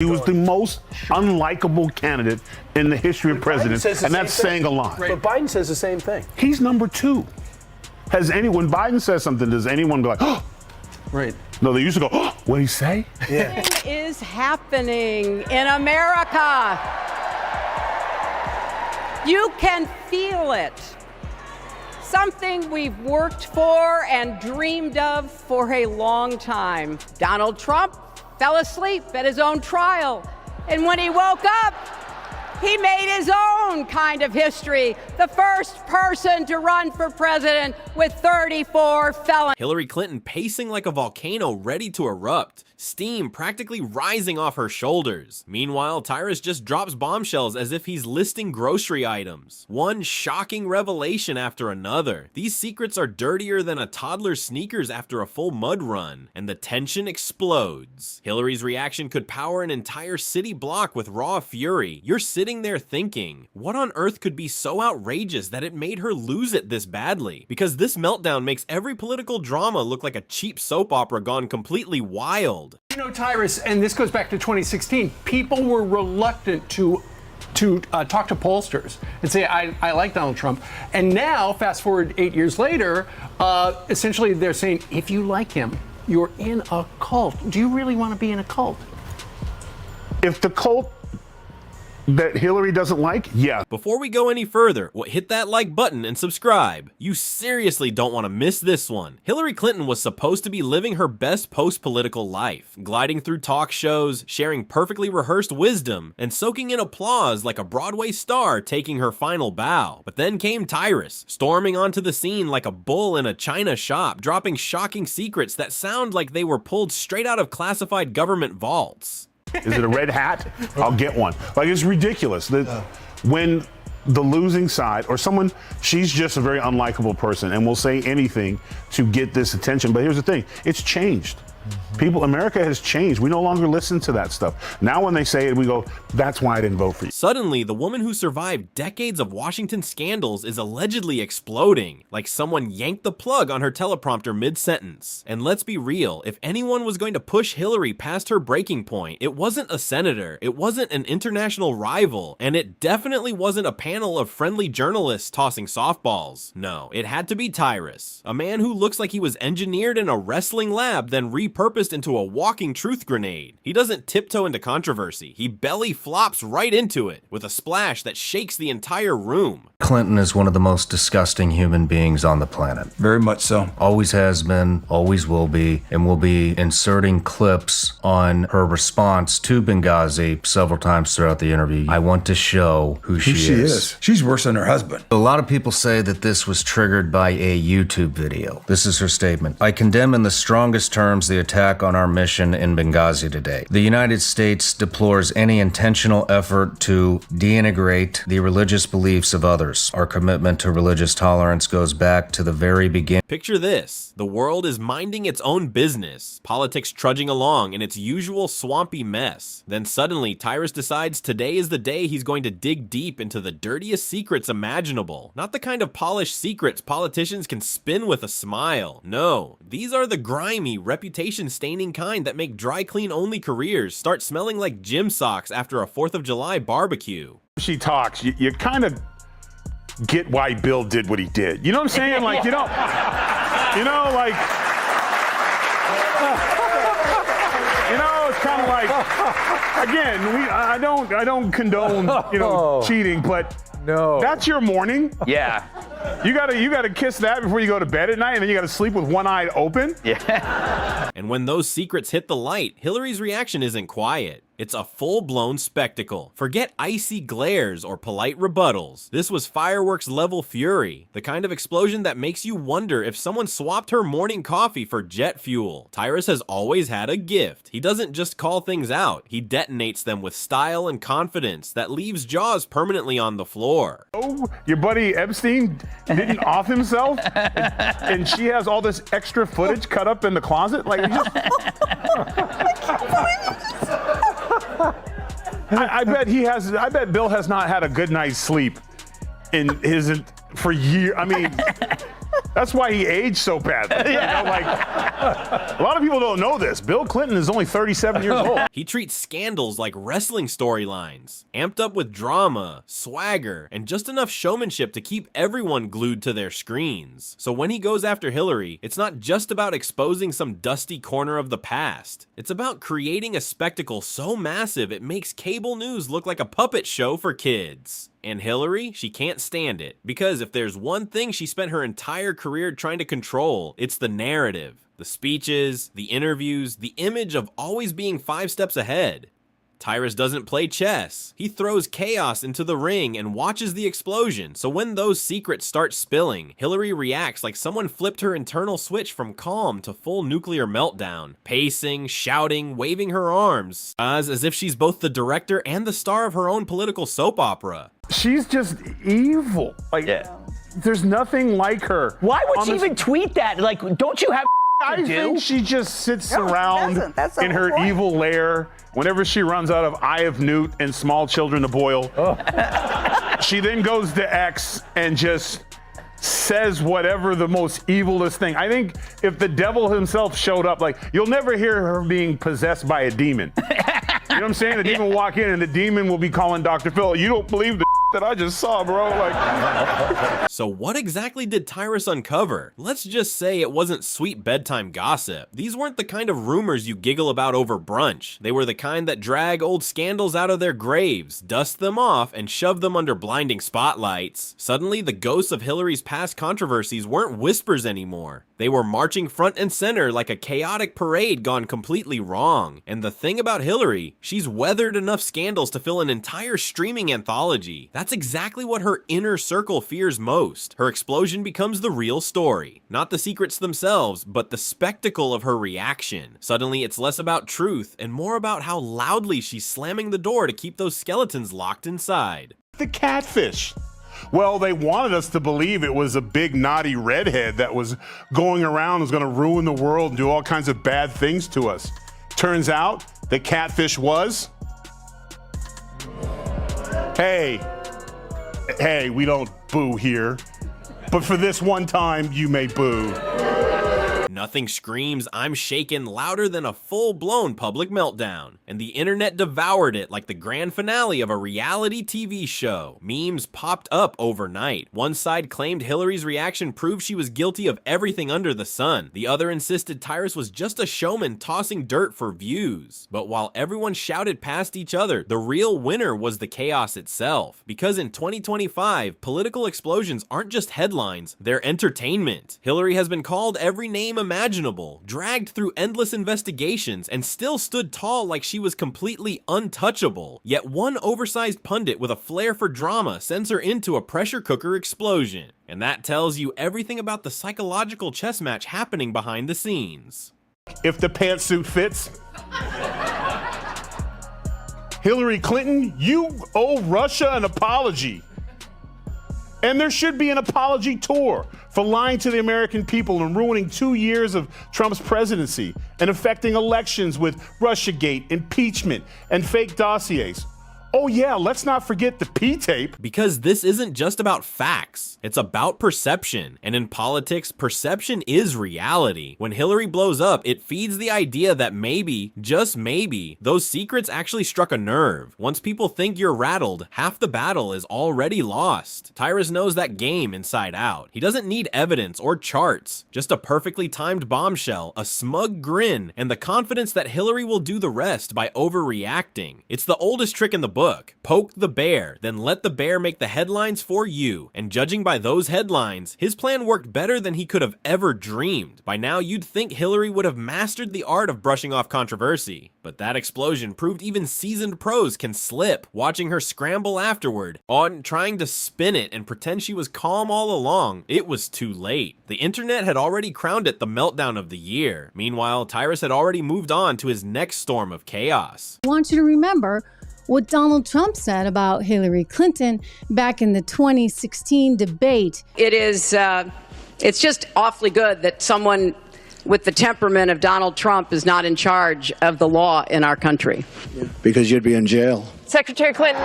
He was the most unlikable candidate in the history of presidents, and that's saying a lot. But Biden says the same thing. He's number 2. When Biden says something, does anyone go like, oh? Right. No, they used to go, oh, what'd he say? Yeah. Something is happening in America. You can feel it. Something we've worked for and dreamed of for a long time. Donald Trump fell asleep at his own trial. And when he woke up, he made his own kind of history. The first person to run for president with 34 felonies. Hillary Clinton pacing like a volcano ready to erupt, steam practically rising off her shoulders. Meanwhile, Tyrus just drops bombshells as if he's listing grocery items. One shocking revelation after another. These secrets are dirtier than a toddler's sneakers after a full mud run, and the tension explodes. Hillary's reaction could power an entire city block with raw fury. You're sitting there thinking, what on earth could be so outrageous that it made her lose it this badly? Because this meltdown makes every political drama look like a cheap soap opera gone completely wild. You know, Tyrus, and this goes back to 2016, people were reluctant to talk to pollsters and say, I like Donald Trump. And now, fast forward 8 years later, essentially they're saying, if you like him, you're in a cult. Do you really want to be in a cult? If the cult that Hillary doesn't like, yeah. Before we go any further, hit that like button and subscribe. You seriously don't want to miss this one. Hillary Clinton was supposed to be living her best post-political life, gliding through talk shows, sharing perfectly rehearsed wisdom, and soaking in applause like a Broadway star taking her final bow. But then came Tyrus, storming onto the scene like a bull in a china shop, dropping shocking secrets that sound like they were pulled straight out of classified government vaults. Is it a red hat? I'll get one. Like, it's ridiculous that when the losing side or someone, she's just a very unlikable person and will say anything to get this attention. But here's the thing, it's changed. America has changed. We no longer listen to that stuff. Now when they say it, we go, that's why I didn't vote for you. Suddenly, the woman who survived decades of Washington scandals is allegedly exploding, like someone yanked the plug on her teleprompter mid-sentence. And let's be real, if anyone was going to push Hillary past her breaking point, it wasn't a senator, it wasn't an international rival, and it definitely wasn't a panel of friendly journalists tossing softballs. No, it had to be Tyrus, a man who looks like he was engineered in a wrestling lab, then repurposed into a walking truth grenade. He doesn't tiptoe into controversy, he belly flops right into it, with a splash that shakes the entire room. Clinton is one of the most disgusting human beings on the planet. Very much so. Always has been, always will be, and will be inserting clips on her response to Benghazi several times throughout the interview. I want to show who she is. She's worse than her husband. A lot of people say that this was triggered by a YouTube video. This is her statement. I condemn in the strongest terms the attack on our mission in Benghazi today. The United States deplores any intentional effort to denigrate the religious beliefs of others. Our commitment to religious tolerance goes back to the very beginning. Picture this. The world is minding its own business, politics trudging along in its usual swampy mess. Then suddenly, Tyrus decides today is the day he's going to dig deep into the dirtiest secrets imaginable. Not the kind of polished secrets politicians can spin with a smile. No, these are the grimy, reputation-staining kind that make dry clean-only careers start smelling like gym socks after a 4th of July barbecue. She talks, you kind of get why Bill did what he did. You know what I'm saying? Like, like, it's kind of like, again, I don't condone, cheating, but that's your morning. Yeah. You gotta kiss that before you go to bed at night, and then you gotta sleep with one eye open. Yeah. And when those secrets hit the light, Hillary's reaction isn't quiet. It's a full-blown spectacle. Forget icy glares or polite rebuttals. This was fireworks-level fury, the kind of explosion that makes you wonder if someone swapped her morning coffee for jet fuel. Tyrus has always had a gift. He doesn't just call things out, he detonates them with style and confidence that leaves jaws permanently on the floor. Oh, your buddy Epstein didn't off himself, and she has all this extra footage cut up in the closet? Like, I bet Bill has not had a good night's sleep for years. I mean, that's why he aged so badly. Yeah. A lot of people don't know this. Bill Clinton is only 37 years old. He treats scandals like wrestling storylines, amped up with drama, swagger, and just enough showmanship to keep everyone glued to their screens. So when he goes after Hillary, it's not just about exposing some dusty corner of the past. It's about creating a spectacle so massive it makes cable news look like a puppet show for kids. And Hillary, she can't stand it, because if there's one thing she spent her entire career trying to control, it's the narrative. The speeches, the interviews, the image of always being 5 steps ahead. Tyrus doesn't play chess. He throws chaos into the ring and watches the explosion, so when those secrets start spilling, Hillary reacts like someone flipped her internal switch from calm to full nuclear meltdown, pacing, shouting, waving her arms, as if she's both the director and the star of her own political soap opera. She's just evil. Like, there's nothing like her. Why would she even tweet that? Like, don't you have I think she just sits around in her evil lair. Whenever she runs out of Eye of Newt and Small Children to Boil, she then goes to X and just says whatever the most evilest thing. I think if the devil himself showed up, like, you'll never hear her being possessed by a demon. You know what I'm saying? The demon will walk in and the demon will be calling Dr. Phil. You don't believe the that I just saw, bro. Like. So what exactly did Tyrus uncover? Let's just say it wasn't sweet bedtime gossip. These weren't the kind of rumors you giggle about over brunch. They were the kind that drag old scandals out of their graves, dust them off, and shove them under blinding spotlights. Suddenly, the ghosts of Hillary's past controversies weren't whispers anymore. They were marching front and center like a chaotic parade gone completely wrong. And the thing about Hillary, she's weathered enough scandals to fill an entire streaming anthology. That's exactly what her inner circle fears most. Her explosion becomes the real story. Not the secrets themselves, but the spectacle of her reaction. Suddenly, it's less about truth and more about how loudly she's slamming the door to keep those skeletons locked inside. The catfish. Well, they wanted us to believe it was a big naughty redhead that was going around, was going to ruin the world and do all kinds of bad things to us. Turns out the catfish was, hey, we don't boo here, but for this one time, you may boo. Nothing screams "I'm shaken" louder than a full-blown public meltdown, and the internet devoured it like the grand finale of a reality TV show. Memes popped up overnight. One side claimed Hillary's reaction proved she was guilty of everything under the sun. The other insisted Tyrus was just a showman tossing dirt for views. But while everyone shouted past each other, the real winner was the chaos itself. Because in 2025, political explosions aren't just headlines, they're entertainment. Hillary has been called every name imaginable, dragged through endless investigations, and still stood tall like she was completely untouchable. Yet one oversized pundit with a flair for drama sends her into a pressure cooker explosion. And that tells you everything about the psychological chess match happening behind the scenes. If the pantsuit fits. Hillary Clinton, you owe Russia an apology. And there should be an apology tour for lying to the American people and ruining 2 years of Trump's presidency and affecting elections with Russiagate, impeachment, and fake dossiers. Oh yeah, let's not forget the P-tape. Because this isn't just about facts, it's about perception. And in politics, perception is reality. When Hillary blows up, it feeds the idea that maybe, just maybe, those secrets actually struck a nerve. Once people think you're rattled, half the battle is already lost. Tyrus knows that game inside out. He doesn't need evidence or charts, just a perfectly timed bombshell, a smug grin, and the confidence that Hillary will do the rest by overreacting. It's the oldest trick in the book. Poke the bear, then let the bear make the headlines for you. And judging by those headlines, his plan worked better than he could have ever dreamed. By now, you'd think Hillary would have mastered the art of brushing off controversy. But that explosion proved even seasoned pros can slip. Watching her scramble afterward, on trying to spin it and pretend she was calm all along, it was too late. The internet had already crowned it the meltdown of the year. Meanwhile, Tyrus had already moved on to his next storm of chaos. I want you to remember what Donald Trump said about Hillary Clinton back in the 2016 debate. It's just awfully good that someone with the temperament of Donald Trump is not in charge of the law in our country. Because you'd be in jail. Secretary Clinton.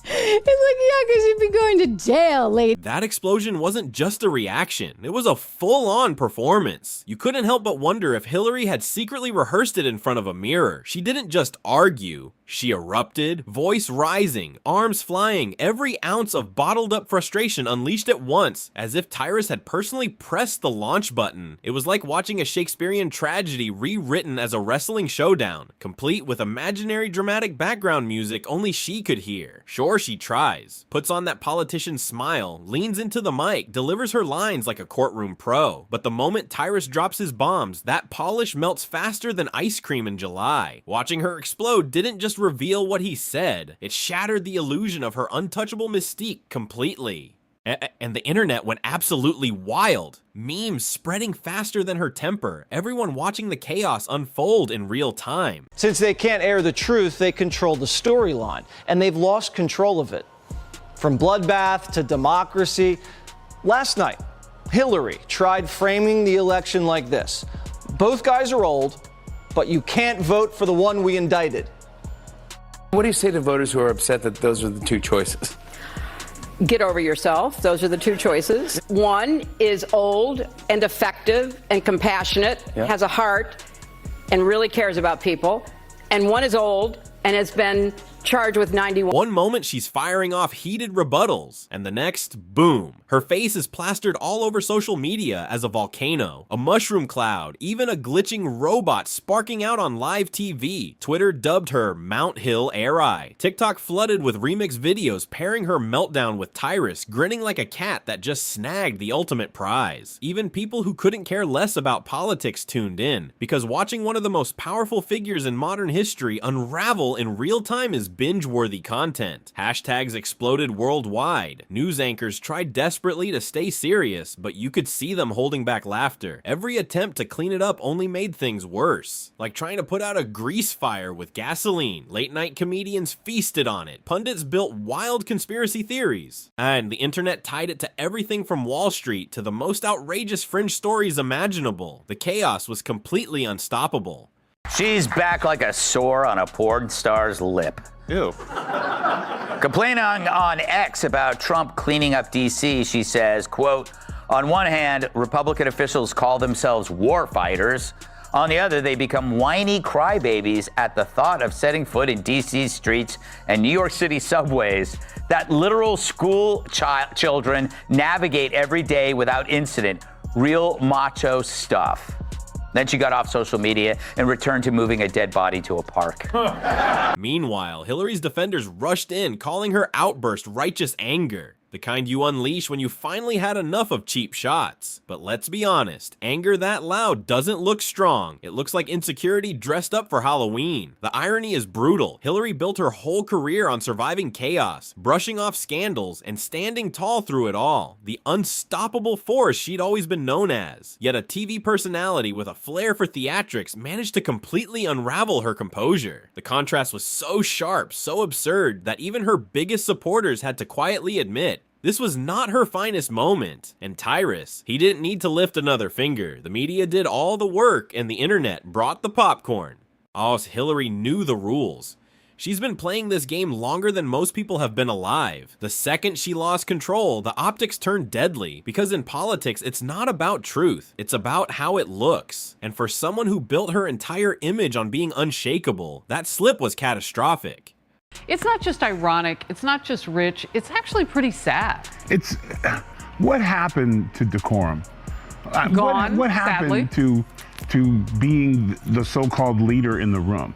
It's like, yeah, America should be going to jail, lady. That explosion wasn't just a reaction, it was a full-on performance. You couldn't help but wonder if Hillary had secretly rehearsed it in front of a mirror. She didn't just argue, she erupted, voice rising, arms flying, every ounce of bottled up frustration unleashed at once, as if Tyrus had personally pressed the launch button. It was like watching a Shakespearean tragedy rewritten as a wrestling showdown, complete with imaginary dramatic background music only she could hear. Sure, she tries, puts on that politician's smile, leans into the mic, delivers her lines like a courtroom pro. But the moment Tyrus drops his bombs, that polish melts faster than ice cream in July. Watching her explode didn't just reveal what he said, it shattered the illusion of her untouchable mystique completely. And the internet went absolutely wild. Memes spreading faster than her temper, everyone watching the chaos unfold in real time. Since they can't air the truth, they control the storyline, and they've lost control of it. From bloodbath to democracy. Last night, Hillary tried framing the election like this. Both guys are old, but you can't vote for the one we indicted. What do you say to voters who are upset that those are the two choices? Get over yourself. Those are the two choices. One is old and effective and compassionate, has a heart, and really cares about people. And one is old and has been charged with 91. One moment she's firing off heated rebuttals, and the next, boom. Her face is plastered all over social media as a volcano, a mushroom cloud, even a glitching robot sparking out on live TV. Twitter dubbed her Mount Hill Air Eye. TikTok flooded with remix videos pairing her meltdown with Tyrus, grinning like a cat that just snagged the ultimate prize. Even people who couldn't care less about politics tuned in, because watching one of the most powerful figures in modern history unravel in real time is binge-worthy content. Hashtags exploded worldwide. News anchors tried desperately to stay serious, but you could see them holding back laughter. Every attempt to clean it up only made things worse. Like trying to put out a grease fire with gasoline. Late-night comedians feasted on it. Pundits built wild conspiracy theories. And the internet tied it to everything from Wall Street to the most outrageous fringe stories imaginable. The chaos was completely unstoppable. She's back like a sore on a porn star's lip. Ew. Complaining on X about Trump cleaning up D.C., she says, quote, on one hand, Republican officials call themselves war fighters. On the other, they become whiny crybabies at the thought of setting foot in D.C. streets and New York City subways that literal school children navigate every day without incident. Real macho stuff. Then she got off social media and returned to moving a dead body to a park. Meanwhile, Hillary's defenders rushed in, calling her outburst righteous anger. The kind you unleash when you finally had enough of cheap shots. But let's be honest, anger that loud doesn't look strong. It looks like insecurity dressed up for Halloween. The irony is brutal. Hillary built her whole career on surviving chaos, brushing off scandals, and standing tall through it all. The unstoppable force she'd always been known as. Yet a TV personality with a flair for theatrics managed to completely unravel her composure. The contrast was so sharp, so absurd, that even her biggest supporters had to quietly admit, this was not her finest moment. And Tyrus, he didn't need to lift another finger. The media did all the work and the internet brought the popcorn. Oh, Hillary knew the rules. She's been playing this game longer than most people have been alive. The second she lost control, the optics turned deadly, because in politics, it's not about truth. It's about how it looks. And for someone who built her entire image on being unshakable, that slip was catastrophic. It's not just ironic, it's not just rich, it's actually pretty sad. It's what happened to decorum? Gone, what happened to being the so-called leader in the room?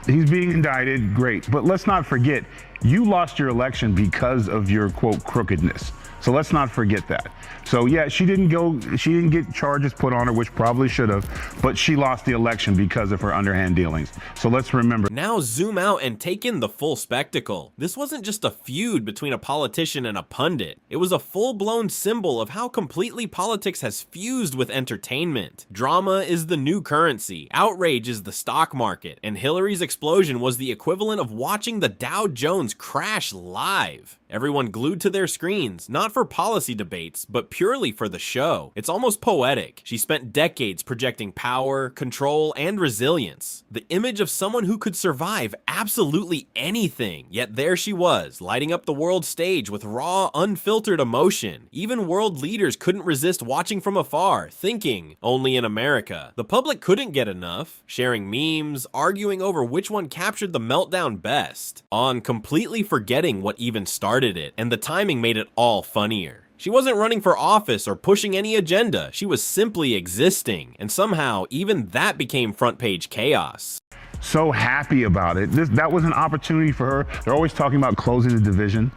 He's being indicted, great, but let's not forget, you lost your election because of your, quote, crookedness. So let's not forget that. So yeah, she didn't get charges put on her, which probably should have, but she lost the election because of her underhand dealings. So let's remember. Now zoom out and take in the full spectacle. This wasn't just a feud between a politician and a pundit. It was a full-blown symbol of how completely politics has fused with entertainment. Drama is the new currency. Outrage is the stock market. And Hillary's explosion was the equivalent of watching the Dow Jones crash live. Everyone glued to their screens, not for policy debates, but purely for the show. It's almost poetic. She spent decades projecting power, control, and resilience. The image of someone who could survive absolutely anything. Yet there she was, lighting up the world stage with raw, unfiltered emotion. Even world leaders couldn't resist watching from afar, thinking, only in America. The public couldn't get enough, sharing memes, arguing over which one captured the meltdown best, on completely forgetting what even started it, and the timing made it all funnier. She wasn't running for office or pushing any agenda, she was simply existing, and somehow even that became front page chaos. So happy about it. That was an opportunity for her. They're always talking about closing the division.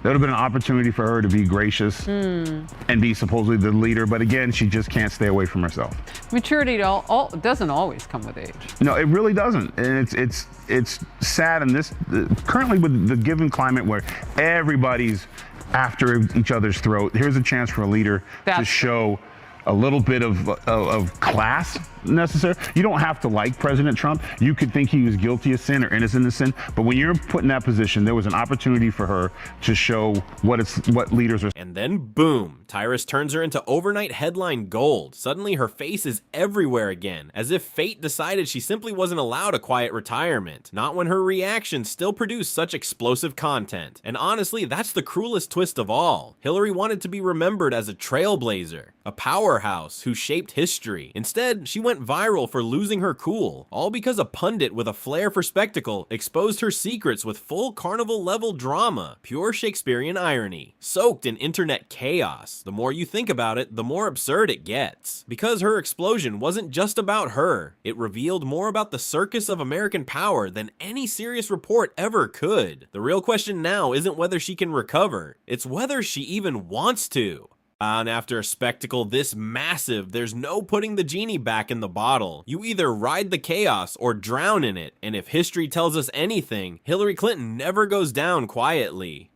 That would have been an opportunity for her to be gracious and be supposedly the leader, but again, she just can't stay away from herself. Maturity doesn't always come with age. No, it really doesn't, and it's sad in this currently with the given climate where everybody's after each other's throat. Here's a chance for a leader to show a little bit of class necessary. You don't have to like President Trump. You could think he was guilty of sin or innocent of sin, but when you're put in that position, there was an opportunity for her to show what leaders are. And then boom, Tyrus turns her into overnight headline gold. Suddenly her face is everywhere again, as if fate decided she simply wasn't allowed a quiet retirement. Not when her reactions still produce such explosive content. And honestly, that's the cruelest twist of all. Hillary wanted to be remembered as a trailblazer, a powerhouse who shaped history. Instead, she went viral for losing her cool, all because a pundit with a flair for spectacle exposed her secrets with full carnival-level drama, pure Shakespearean irony, soaked in internet chaos. The more you think about it, the more absurd it gets. Because her explosion wasn't just about her, it revealed more about the circus of American power than any serious report ever could. The real question now isn't whether she can recover, it's whether she even wants to. And after a spectacle this massive, there's no putting the genie back in the bottle. You either ride the chaos or drown in it, and if history tells us anything, Hillary Clinton never goes down quietly.